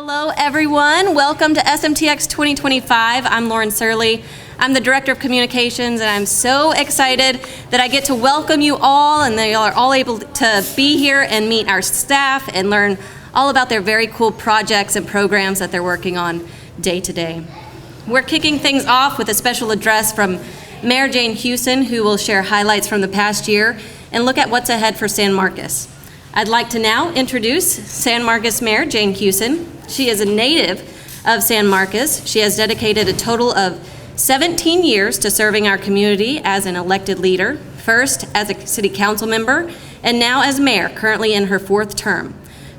Hello, everyone. Welcome to SMTX 2025. I'm Lauren Surley. I'm the Director of Communications, and I'm so excited that I get to welcome you all, and that you are all able to be here and meet our staff and learn all about their very cool projects and programs that they're working on day to day. We're kicking things off with a special address from Mayor Jane Hewson, who will share highlights from the past year and look at what's ahead for San Marcos. I'd like to now introduce San Marcos Mayor Jane Hewson. She is a native of San Marcos. She has dedicated a total of 17 years to serving our community as an elected leader, first as a city council member, and now as mayor, currently in her fourth term.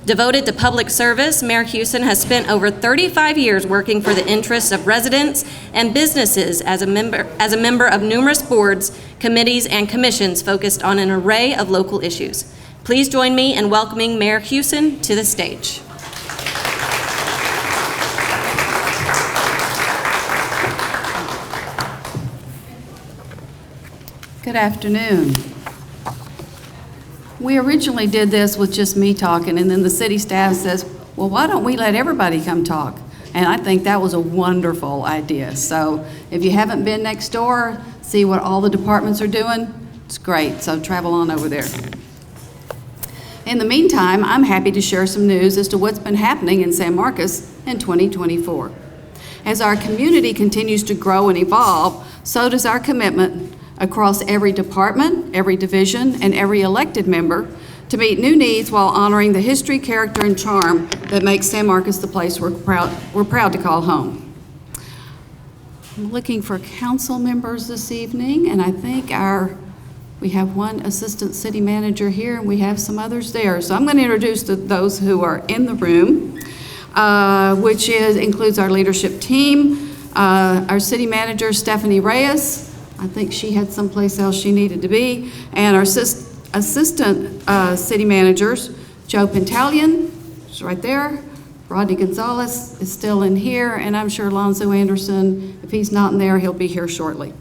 Devoted to public service, Mayor Hewson has spent over 35 years working for the interests of residents and businesses as a member of numerous boards, committees, and commissions focused on an array of local issues. Please join me in welcoming Mayor Hewson to the stage. Good afternoon. We originally did this with just me talking, and then the city staff says, well, why don't we let everybody come talk? And I think that was a wonderful idea. So if you haven't been next door, see what all the departments are doing, it's great. So travel on over there. In the meantime, I'm happy to share some news as to what's been happening in San Marcos in 2024. As our community continues to grow and evolve, so does our commitment across every department, every division, and every elected member to meet new needs while honoring the history, character, and charm that makes San Marcos the place we're proud to call home. I'm looking for council members this evening, and I think we have one assistant city manager here, and we have some others there. So I'm going to introduce those who are in the room, which includes our leadership team, our city manager, Stephanie Reyes. I think she had someplace else she needed to be. And our assistant city managers, Joe Pentalion, is right there. Rodney Gonzalez is still in here, and I'm sure Alonzo Anderson, if he's not in there, he'll be here shortly.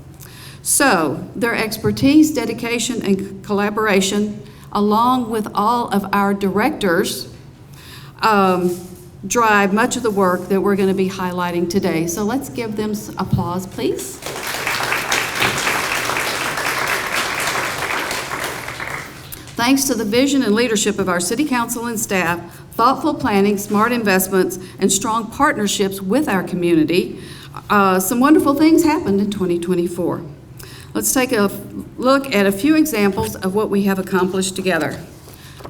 So their expertise, dedication, and collaboration, along with all of our directors, drive much of the work that we're going to be highlighting today. So let's give them some applause, please. Thanks to the vision and leadership of our city council and staff, thoughtful planning, smart investments, and strong partnerships with our community, some wonderful things happened in 2024. Let's take a look at a few examples of what we have accomplished together.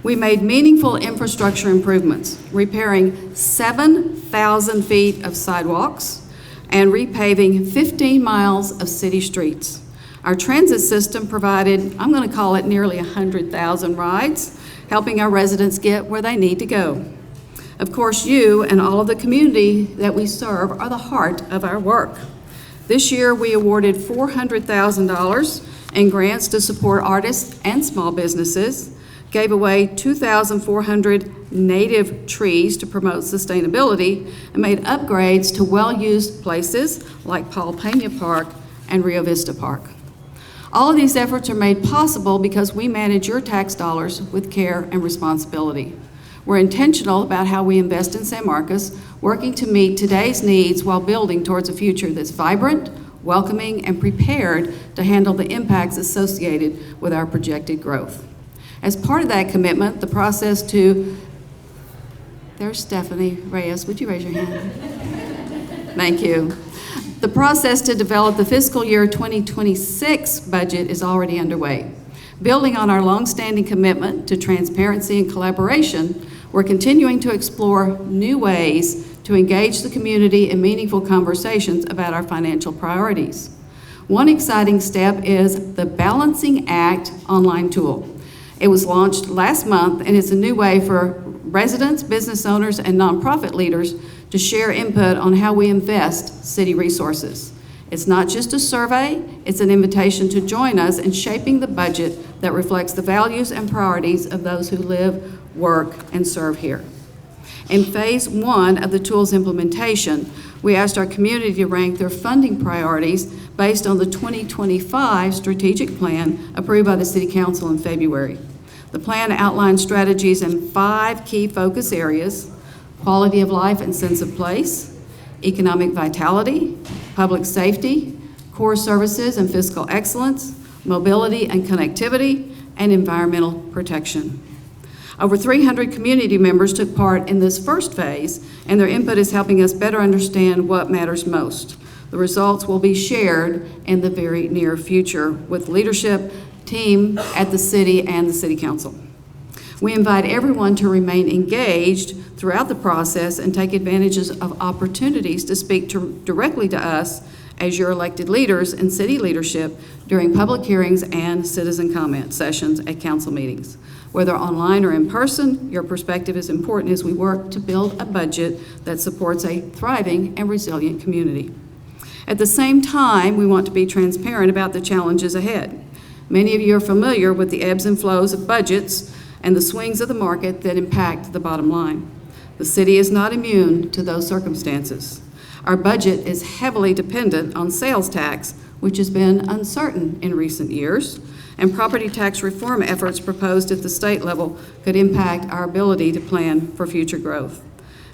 We made meaningful infrastructure improvements, repairing 7,000 feet of sidewalks and repaving 15 miles of city streets. Our transit system provided, I'm going to call it nearly 100,000 rides, helping our residents get where they need to go. Of course, you and all of the community that we serve are the heart of our work. This year, we awarded $400,000 in grants to support artists and small businesses, gave away 2,400 native trees to promote sustainability, and made upgrades to well-used places like Paul Pena Park and Rio Vista Park. All of these efforts are made possible because we manage your tax dollars with care and responsibility. We're intentional about how we invest in San Marcos, working to meet today's needs while building towards a future that's vibrant, welcoming, and prepared to handle the impacts associated with our projected growth. As part of that commitment, the process to, there's Stephanie Reyes, would you raise your hand? Thank you. The process to develop the fiscal year 2026 budget is already underway. Building on our longstanding commitment to transparency and collaboration, we're continuing to explore new ways to engage the community in meaningful conversations about our financial priorities. One exciting step is the Balancing Act online tool. It was launched last month, and it's a new way for residents, business owners, and nonprofit leaders to share input on how we invest city resources. It's not just a survey, it's an invitation to join us in shaping the budget that reflects the values and priorities of those who live, work, and serve here. In phase 1 of the tool's implementation, we asked our community to rank their funding priorities based on the 2025 strategic plan approved by the City Council in February. The plan outlines strategies in 5 key focus areas: quality of life and sense of place, economic vitality, public safety, core services and fiscal excellence, mobility and connectivity, and environmental protection. Over 300 community members took part in this first phase, and their input is helping us better understand what matters most. The results will be shared in the very near future with leadership team at the city and the City Council. We invite everyone to remain engaged throughout the process and take advantages of opportunities to speak directly to us as your elected leaders and city leadership during public hearings and citizen comment sessions at council meetings. Whether online or in person, your perspective is important as we work to build a budget that supports a thriving and resilient community. At the same time, we want to be transparent about the challenges ahead. Many of you are familiar with the ebbs and flows of budgets and the swings of the market that impact the bottom line. The city is not immune to those circumstances. Our budget is heavily dependent on sales tax, which has been uncertain in recent years, and property tax reform efforts proposed at the state level could impact our ability to plan for future growth.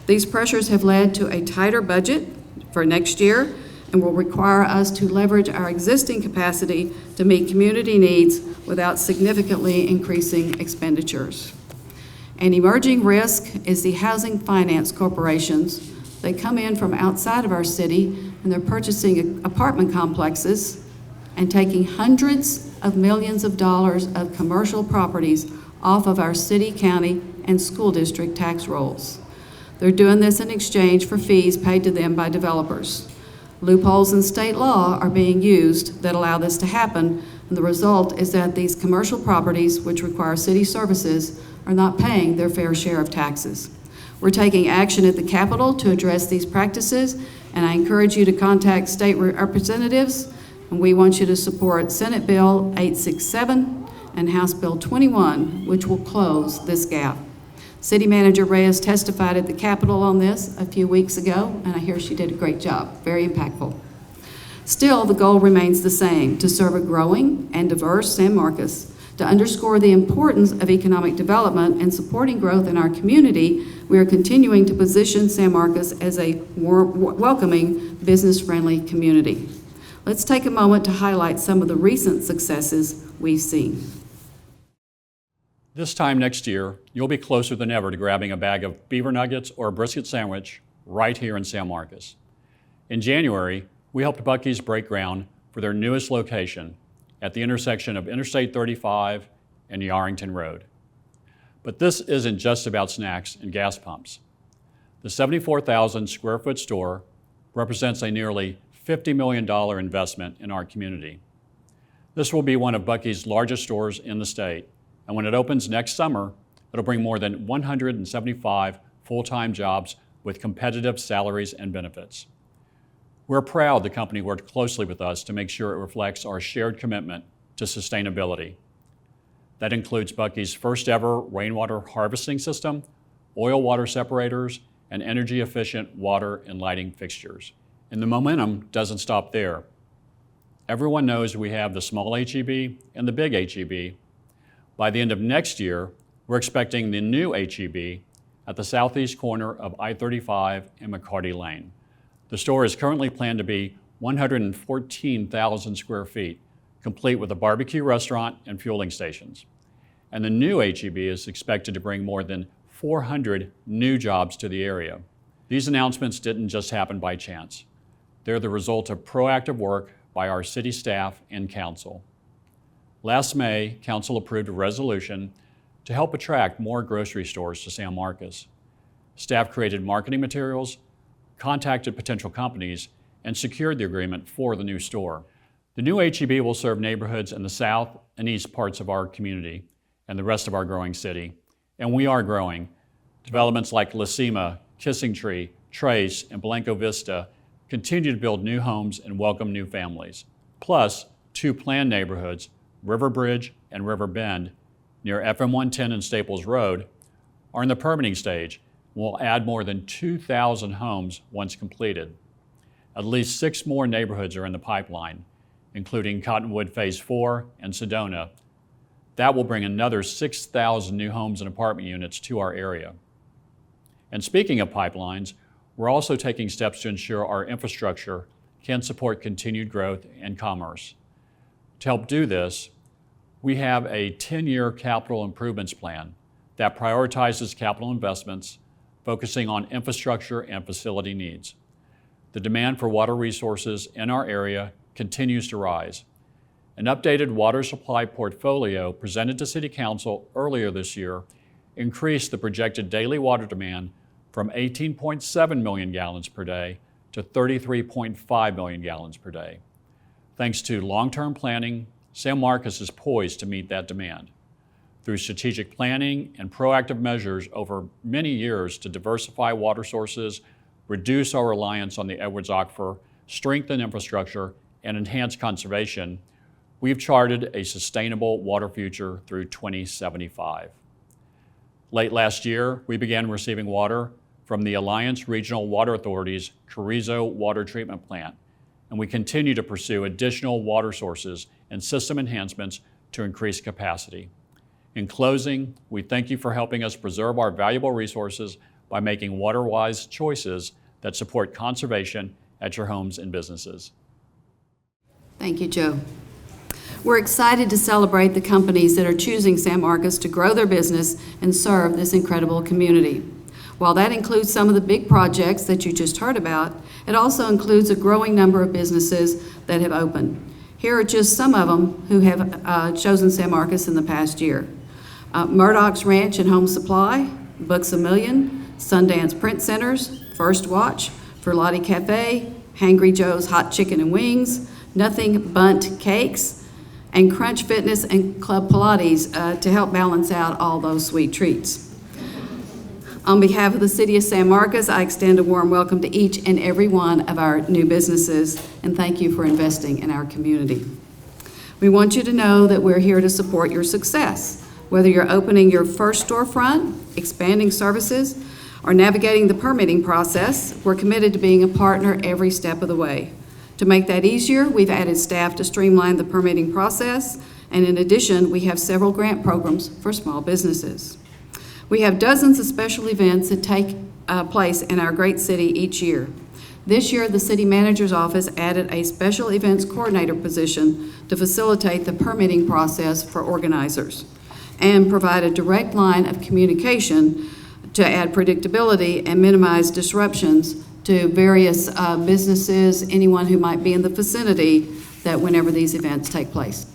These pressures have led to a tighter budget for next year and will require us to leverage our existing capacity to meet community needs without significantly increasing expenditures. An emerging risk is the housing finance corporations. They come in from outside of our city and they're purchasing apartment complexes and taking hundreds of millions of dollars of commercial properties off of our city, county, and school district tax rolls. They're doing this in exchange for fees paid to them by developers. Loopholes in state law are being used that allow this to happen, and the result is that these commercial properties, which require city services, are not paying their fair share of taxes. We're taking action at the Capitol to address these practices, and I encourage you to contact state representatives, and we want you to support Senate Bill 867 and House Bill 21, which will close this gap. City Manager Reyes testified at the Capitol on this a few weeks ago, and I hear she did a great job, very impactful. Still, the goal remains the same, to serve a growing and diverse San Marcos. To underscore the importance of economic development and supporting growth in our community, we are continuing to position San Marcos as a welcoming, business-friendly community. Let's take a moment to highlight some of the recent successes we've seen. This time next year, you'll be closer than ever to grabbing a bag of beaver nuggets or a brisket sandwich right here in San Marcos. In January, we helped Buc-ee's break ground for their newest location at the intersection of Interstate 35 and Yarrington Road. But this isn't just about snacks and gas pumps. The 74,000 square foot store represents a nearly $50 million investment in our community. This will be one of Buc-ee's largest stores in the state, and when it opens next summer, it'll bring more than 175 full-time jobs with competitive salaries and benefits. We're proud the company worked closely with us to make sure it reflects our shared commitment to sustainability. That includes Buc-ee's first ever rainwater harvesting system, oil water separators, and energy efficient water and lighting fixtures. And the momentum doesn't stop there. Everyone knows we have the small HEB and the big HEB. By the end of next year, we're expecting the new HEB at the southeast corner of I-35 and McCarty Lane. The store is currently planned to be 114,000 square feet, complete with a barbecue restaurant and fueling stations. And the new HEB is expected to bring more than 400 new jobs to the area. These announcements didn't just happen by chance. They're the result of proactive work by our city staff and council. Last May, council approved a resolution to help attract more grocery stores to San Marcos. Staff created marketing materials, contacted potential companies, and secured the agreement for the new store. The new HEB will serve neighborhoods in the south and east parts of our community and the rest of our growing city. And we are growing. Developments like La Cima, Kissing Tree, Trace, and Blanco Vista continue to build new homes and welcome new families. Plus, two planned neighborhoods, River Bridge and River Bend, near FM 110 and Staples Road, are in the permitting stage and will add more than 2,000 homes once completed. At least 6 more neighborhoods are in the pipeline, including Cottonwood Phase 4 and Sedona. That will bring another 6,000 new homes and apartment units to our area. And speaking of pipelines, we're also taking steps to ensure our infrastructure can support continued growth and commerce. To help do this, we have a 10-year capital improvements plan that prioritizes capital investments, focusing on infrastructure and facility needs. The demand for water resources in our area continues to rise. An updated water supply portfolio presented to City Council earlier this year increased the projected daily water demand from 18.7 million gallons per day to 33.5 million gallons per day. Thanks to long-term planning, San Marcos is poised to meet that demand. Through strategic planning and proactive measures over many years to diversify water sources, reduce our reliance on the Edwards Aquifer, strengthen infrastructure, and enhance conservation, we've charted a sustainable water future through 2075. Late last year, we began receiving water from the Alliance Regional Water Authority's Carrizo Water Treatment Plant, and we continue to pursue additional water sources and system enhancements to increase capacity. In closing, we thank you for helping us preserve our valuable resources by making water-wise choices that support conservation at your homes and businesses. Thank you, Joe. We're excited to celebrate the companies that are choosing San Marcos to grow their business and serve this incredible community. While that includes some of the big projects that you just heard about, it also includes a growing number of businesses that have opened. Here are just some of them who have chosen San Marcos in the past year. Murdoch's Ranch and Home Supply, Books A Million, Sundance Print Centers, First Watch, Frulotti Cafe, Hangry Joe's Hot Chicken and Wings, Nothing Bunt Cakes, and Crunch Fitness and Club Pilates to help balance out all those sweet treats. On behalf of the City of San Marcos, I extend a warm welcome to each and every one of our new businesses, and thank you for investing in our community. We want you to know that we're here to support your success. Whether you're opening your first storefront, expanding services, or navigating the permitting process, we're committed to being a partner every step of the way. To make that easier, we've added staff to streamline the permitting process, and in addition, we have several grant programs for small businesses. We have dozens of special events that take place in our great city each year. This year, the City Manager's Office added a special events coordinator position to facilitate the permitting process for organizers and provide a direct line of communication to add predictability and minimize disruptions to various businesses, anyone who might be in the vicinity that whenever these events take place.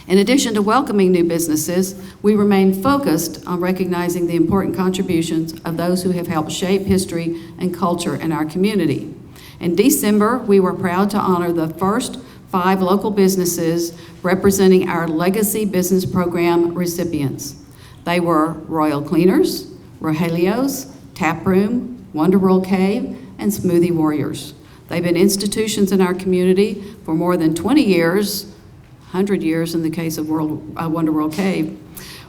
In addition to welcoming new businesses, we remain focused on recognizing the important contributions of those who have helped shape history and culture in our community. In December, we were proud to honor the first 5 local businesses representing our Legacy Business Program recipients. They were Royal Cleaners, Rogelio's, Taproom, Wonder World Cave, and Smoothie Warriors. They've been institutions in our community for more than 20 years, 100 years in the case of Wonder World Cave.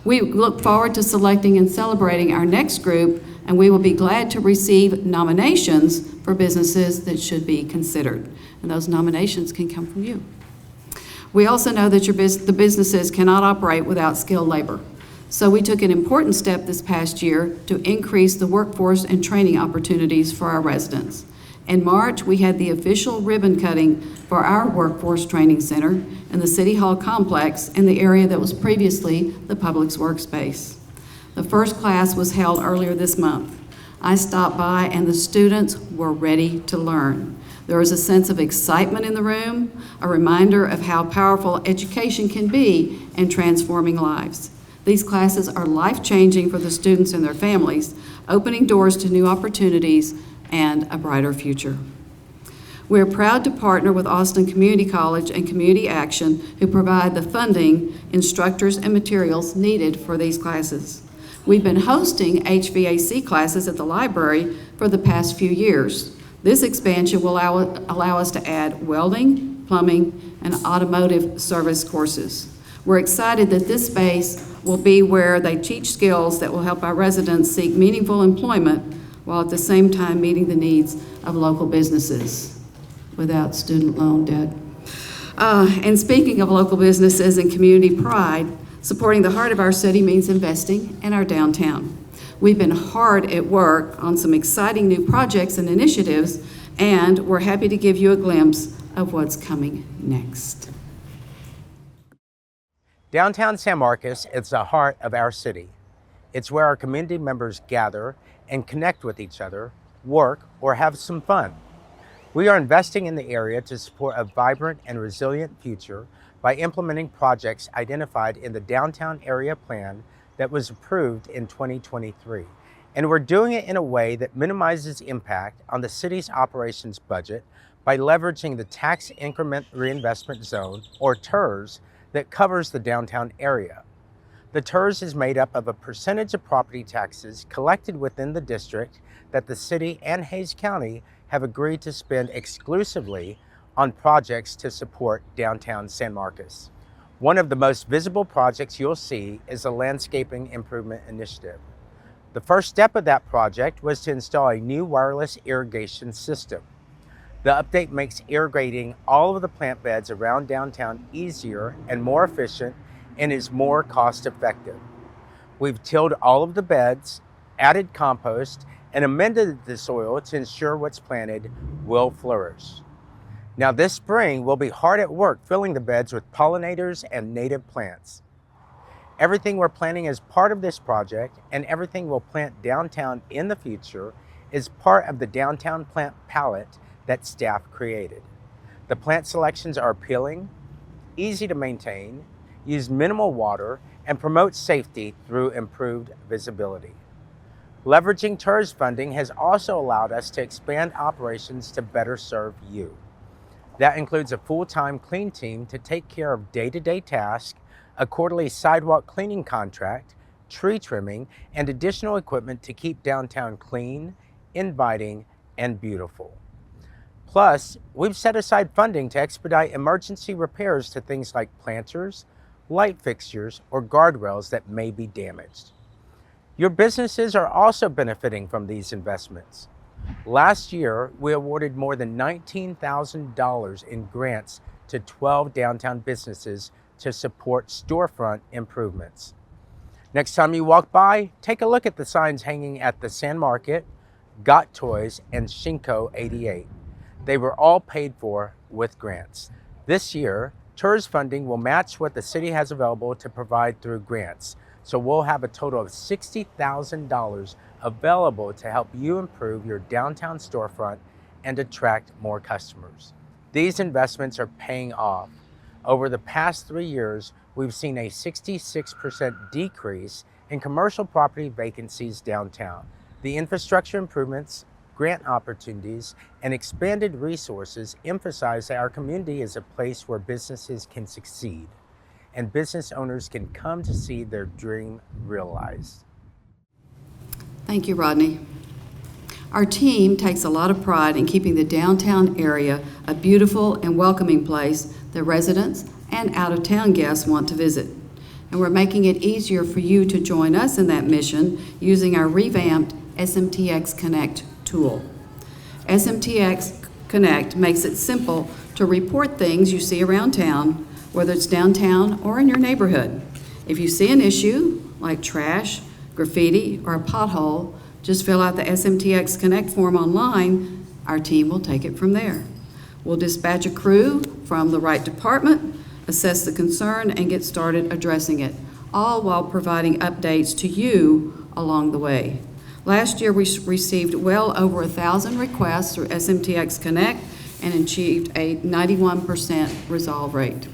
We look forward to selecting and celebrating our next group, and we will be glad to receive nominations for businesses that should be considered. And those nominations can come from you. We also know that the businesses cannot operate without skilled labor. So we took an important step this past year to increase the workforce and training opportunities for our residents. In March, we had the official ribbon cutting for our Workforce Training Center in the City Hall complex in the area that was previously the public's workspace. The first class was held earlier this month. I stopped by and the students were ready to learn. There was a sense of excitement in the room, a reminder of how powerful education can be in transforming lives. These classes are life-changing for the students and their families, opening doors to new opportunities and a brighter future. We are proud to partner with Austin Community College and Community Action, who provide the funding, instructors, and materials needed for these classes. We've been hosting HVAC classes at the library for the past few years. This expansion will allow us to add welding, plumbing, and automotive service courses. We're excited that this space will be where they teach skills that will help our residents seek meaningful employment while at the same time meeting the needs of local businesses without student loan debt. And speaking of local businesses and community pride, supporting the heart of our city means investing in our downtown. We've been hard at work on some exciting new projects and initiatives, and we're happy to give you a glimpse of what's coming next. Downtown San Marcos is the heart of our city. It's where our community members gather and connect with each other, work, or have some fun. We are investing in the area to support a vibrant and resilient future by implementing projects identified in the Downtown Area Plan that was approved in 2023. And we're doing it in a way that minimizes impact on the city's operations budget by leveraging the Tax Increment Reinvestment Zone, or TIRZ, that covers the downtown area. The TIRZ is made up of a percentage of property taxes collected within the district that the city and Hays County have agreed to spend exclusively on projects to support downtown San Marcos. One of the most visible projects you'll see is the Landscaping Improvement Initiative. The first step of that project was to install a new wireless irrigation system. The update makes irrigating all of the plant beds around downtown easier and more efficient and is more cost effective. We've tilled all of the beds, added compost, and amended the soil to ensure what's planted will flourish. Now this spring, we'll be hard at work filling the beds with pollinators and native plants. Everything we're planting as part of this project and everything we'll plant downtown in the future is part of the downtown plant palette that staff created. The plant selections are appealing, easy to maintain, use minimal water, and promote safety through improved visibility. Leveraging TIRZ funding has also allowed us to expand operations to better serve you. That includes a full-time clean team to take care of day-to-day tasks, a quarterly sidewalk cleaning contract, tree trimming, and additional equipment to keep downtown clean, inviting, and beautiful. Plus, we've set aside funding to expedite emergency repairs to things like planters, light fixtures, or guardrails that may be damaged. Your businesses are also benefiting from these investments. Last year, we awarded more than $19,000 in grants to 12 downtown businesses to support storefront improvements. Next time you walk by, take a look at the signs hanging at the San Market, Got Toys, and Shinko 88. They were all paid for with grants. This year, TIRZ funding will match what the city has available to provide through grants. So we'll have a total of $60,000 available to help you improve your downtown storefront and attract more customers. These investments are paying off. Over the past 3 years, we've seen a 66% decrease in commercial property vacancies downtown. The infrastructure improvements, grant opportunities, and expanded resources emphasize that our community is a place where businesses can succeed and business owners can come to see their dream realized. Thank you, Rodney. Our team takes a lot of pride in keeping the downtown area a beautiful and welcoming place that residents and out-of-town guests want to visit. And we're making it easier for you to join us in that mission using our revamped SMTX Connect tool. SMTX Connect makes it simple to report things you see around town, whether it's downtown or in your neighborhood. If you see an issue like trash, graffiti, or a pothole, just fill out the SMTX Connect form online. Our team will take it from there. We'll dispatch a crew from the right department, assess the concern, and get started addressing it, all while providing updates to you along the way. Last year, we received well over 1,000 requests through SMTX Connect and achieved a 91% resolve rate.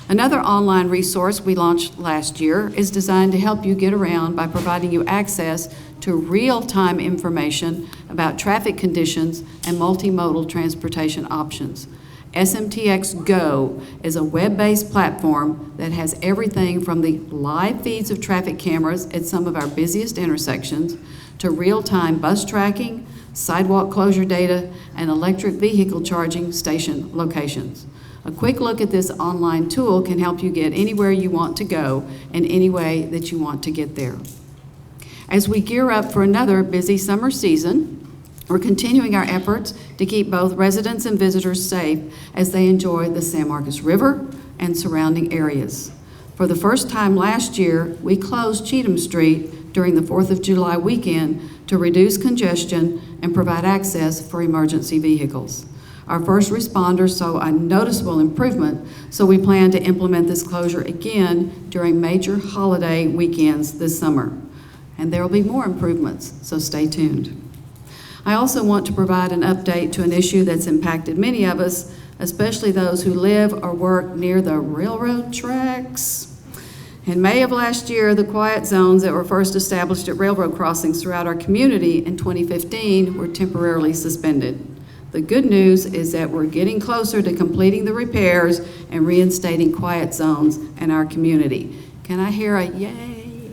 Another online resource we launched last year is designed to help you get around by providing you access to real-time information about traffic conditions and multimodal transportation options. SMTX Go is a web-based platform that has everything from the live feeds of traffic cameras at some of our busiest intersections to real-time bus tracking, sidewalk closure data, and electric vehicle charging station locations. A quick look at this online tool can help you get anywhere you want to go in any way that you want to get there. As we gear up for another busy summer season, we're continuing our efforts to keep both residents and visitors safe as they enjoy the San Marcos River and surrounding areas. For the first time last year, we closed Cheatham Street during the 4th of July weekend to reduce congestion and provide access for emergency vehicles. Our first responders saw a noticeable improvement, so we plan to implement this closure again during major holiday weekends this summer. And there will be more improvements, so stay tuned. I also want to provide an update to an issue that's impacted many of us, especially those who live or work near the railroad tracks. In May of last year, the quiet zones that were first established at railroad crossings throughout our community in 2015 were temporarily suspended. The good news is that we're getting closer to completing the repairs and reinstating quiet zones in our community. Can I hear a yay?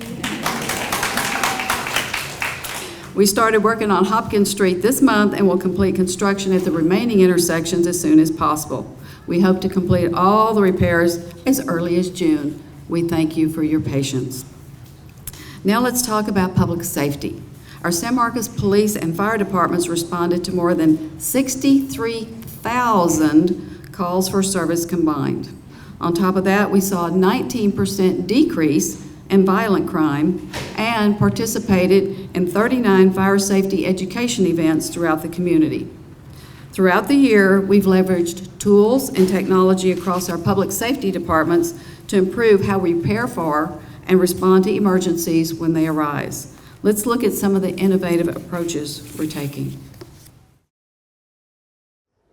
We started working on Hopkins Street this month and will complete construction at the remaining intersections as soon as possible. We hope to complete all the repairs as early as June. We thank you for your patience. Now let's talk about public safety. Our San Marcos Police and Fire Departments responded to more than 63,000 calls for service combined. On top of that, we saw a 19% decrease in violent crime and participated in 39 fire safety education events throughout the community. Throughout the year, we've leveraged tools and technology across our public safety departments to improve how we prepare for and respond to emergencies when they arise. Let's look at some of the innovative approaches we're taking.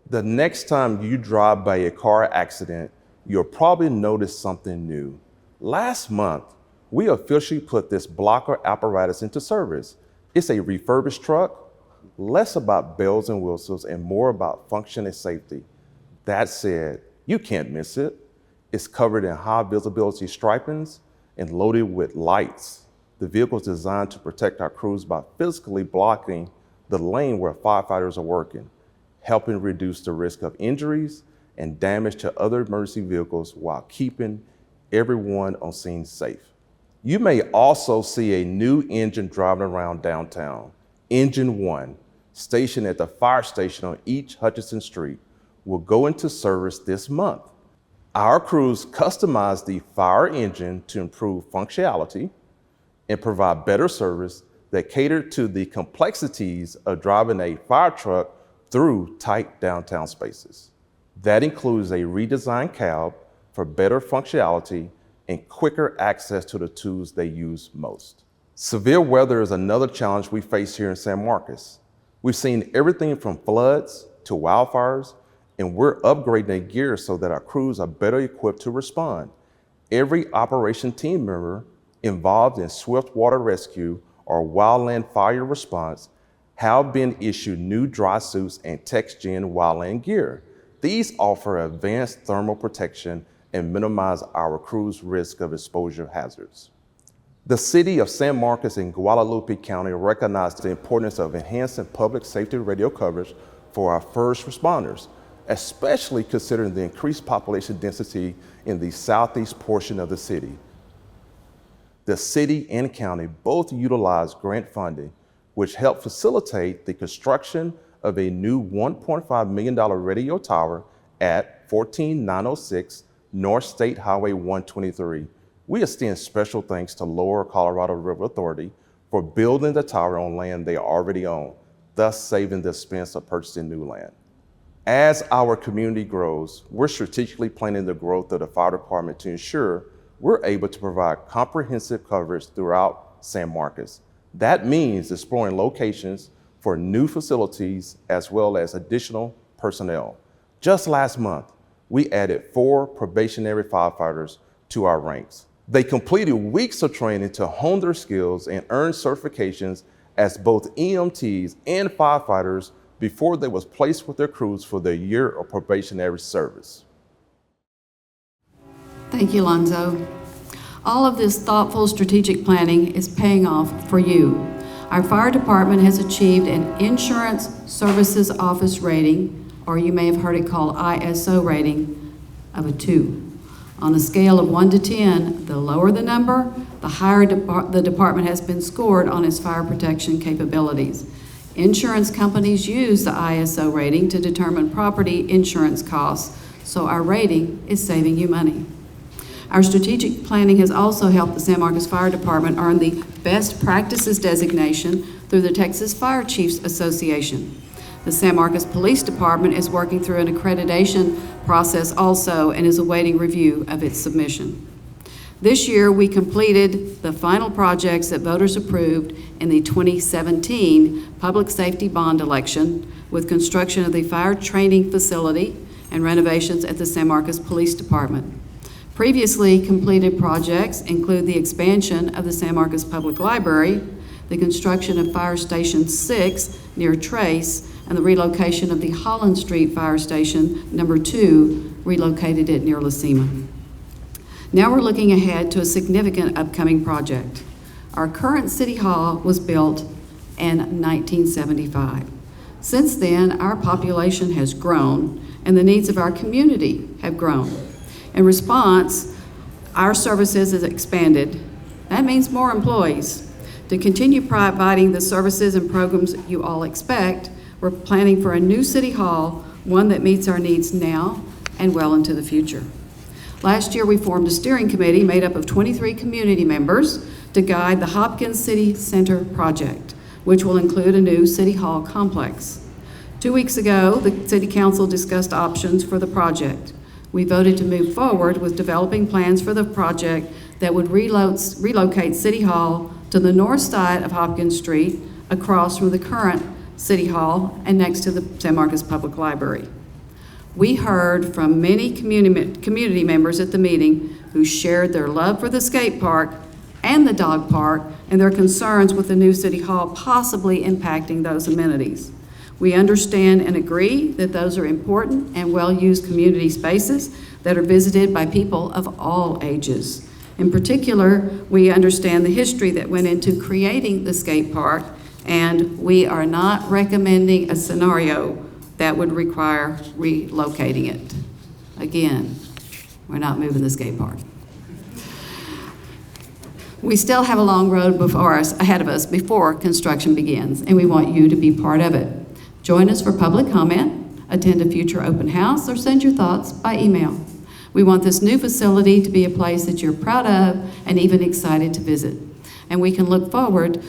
The next time you drive by a car accident, you'll probably notice something new. Last month, we officially put this blocker apparatus into service. It's a refurbished truck, less about bells and whistles and more about function and safety. That said, you can't miss it. It's covered in high visibility stripings and loaded with lights. The vehicle is designed to protect our crews by physically blocking the lane where firefighters are working, helping reduce the risk of injuries and damage to other emergency vehicles while keeping everyone on scene safe. You may also see a new engine driving around downtown. Engine 1, stationed at the fire station on East Hutchinson Street, will go into service this month. Our crews customize the fire engine to improve functionality and provide better service that cater to the complexities of driving a fire truck through tight downtown spaces. That includes a redesigned cab for better functionality and quicker access to the tools they use most. Severe weather is another challenge we face here in San Marcos. We've seen everything from floods to wildfires, and we're upgrading their gear so that our crews are better equipped to respond. Every operation team member involved in swift water rescue or wildland fire response have been issued new dry suits and text-gen wildland gear. These offer advanced thermal protection and minimize our crew's risk of exposure hazards. The city of San Marcos and Guadalupe County recognize the importance of enhancing public safety radio coverage for our first responders, especially considering the increased population density in the southeast portion of the city. The city and county both utilize grant funding, which helped facilitate the construction of a new $1.5 million radio tower at 14906 North State Highway 123. We extend special thanks to Lower Colorado River Authority for building the tower on land they already own, thus saving the expense of purchasing new land. As our community grows, we're strategically planning the growth of the fire department to ensure we're able to provide comprehensive coverage throughout San Marcos. That means exploring locations for new facilities as well as additional personnel. Just last month, we added 4 probationary firefighters to our ranks. They completed weeks of training to hone their skills and earn certifications as both EMTs and firefighters before they was placed with their crews for their year of probationary service. Thank you, Lonzo. All of this thoughtful strategic planning is paying off for you. Our fire department has achieved an Insurance Services Office rating, or you may have heard it called ISO rating, of a 2. On a scale of 1 to 10, the lower the number, the higher the department has been scored on its fire protection capabilities. Insurance companies use the ISO rating to determine property insurance costs, so our rating is saving you money. Our strategic planning has also helped the San Marcos Fire Department earn the Best Practices designation through the Texas Fire Chiefs Association. The San Marcos Police Department is working through an accreditation process also and is awaiting review of its submission. This year, we completed the final projects that voters approved in the 2017 public safety bond election with construction of the fire training facility and renovations at the San Marcos Police Department. Previously completed projects include the expansion of the San Marcos Public Library, the construction of Fire Station 6 near Trace, and the relocation of the Holland Street Fire Station number 2, relocated it near Lacima. Now we're looking ahead to a significant upcoming project. Our current City Hall was built in 1975. Since then, our population has grown and the needs of our community have grown. In response, our services have expanded. That means more employees. To continue providing the services and programs you all expect, we're planning for a new City Hall, one that meets our needs now and well into the future. Last year, we formed a steering committee made up of 23 community members to guide the Hopkins City Center project, which will include a new City Hall complex. 2 weeks ago, the City Council discussed options for the project. We voted to move forward with developing plans for the project that would relocate City Hall to the north side of Hopkins Street, across from the current City Hall and next to the San Marcos Public Library. We heard from many community members at the meeting who shared their love for the skate park and the dog park and their concerns with the new City Hall possibly impacting those amenities. We understand and agree that those are important and well-used community spaces that are visited by people of all ages. In particular, we understand the history that went into creating the skate park, and we are not recommending a scenario that would require relocating it. Again, we're not moving the skate park. We still have a long road ahead of us before construction begins, and we want you to be part of it. Join us for public comment, attend a future open house, or send your thoughts by email. We want this new facility to be a place that you're proud of and even excited to visit, and we can look forward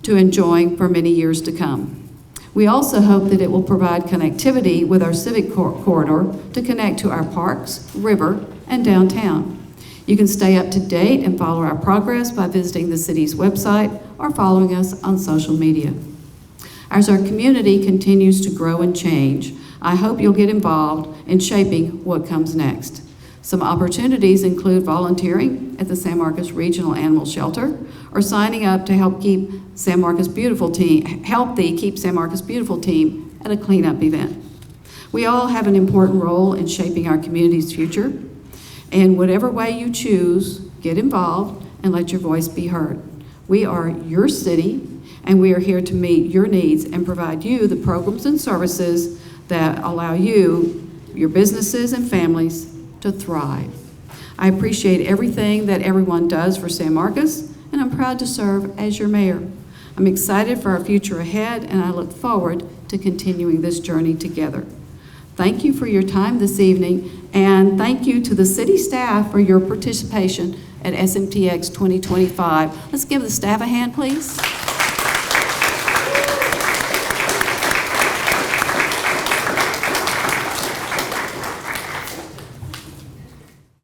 to enjoying for many years to come. We also hope that it will provide connectivity with our civic corridor to connect to our parks, river, and downtown. You can stay up to date and follow our progress by visiting the city's website or following us on social media. As our community continues to grow and change, I hope you'll get involved in shaping what comes next. Some opportunities include volunteering at the San Marcos Regional Animal Shelter or signing up to help keep San Marcos Beautiful team, Keep San Marcos Beautiful team at a cleanup event. We all have an important role in shaping our community's future. In whatever way you choose, get involved and let your voice be heard. We are your city, and we are here to meet your needs and provide you the programs and services that allow you, your businesses and families, to thrive. I appreciate everything that everyone does for San Marcos, and I'm proud to serve as your mayor. I'm excited for our future ahead, and I look forward to continuing this journey together. Thank you for your time this evening, and thank you to the city staff for your participation at SMTX 2025. Let's give the staff a hand, please.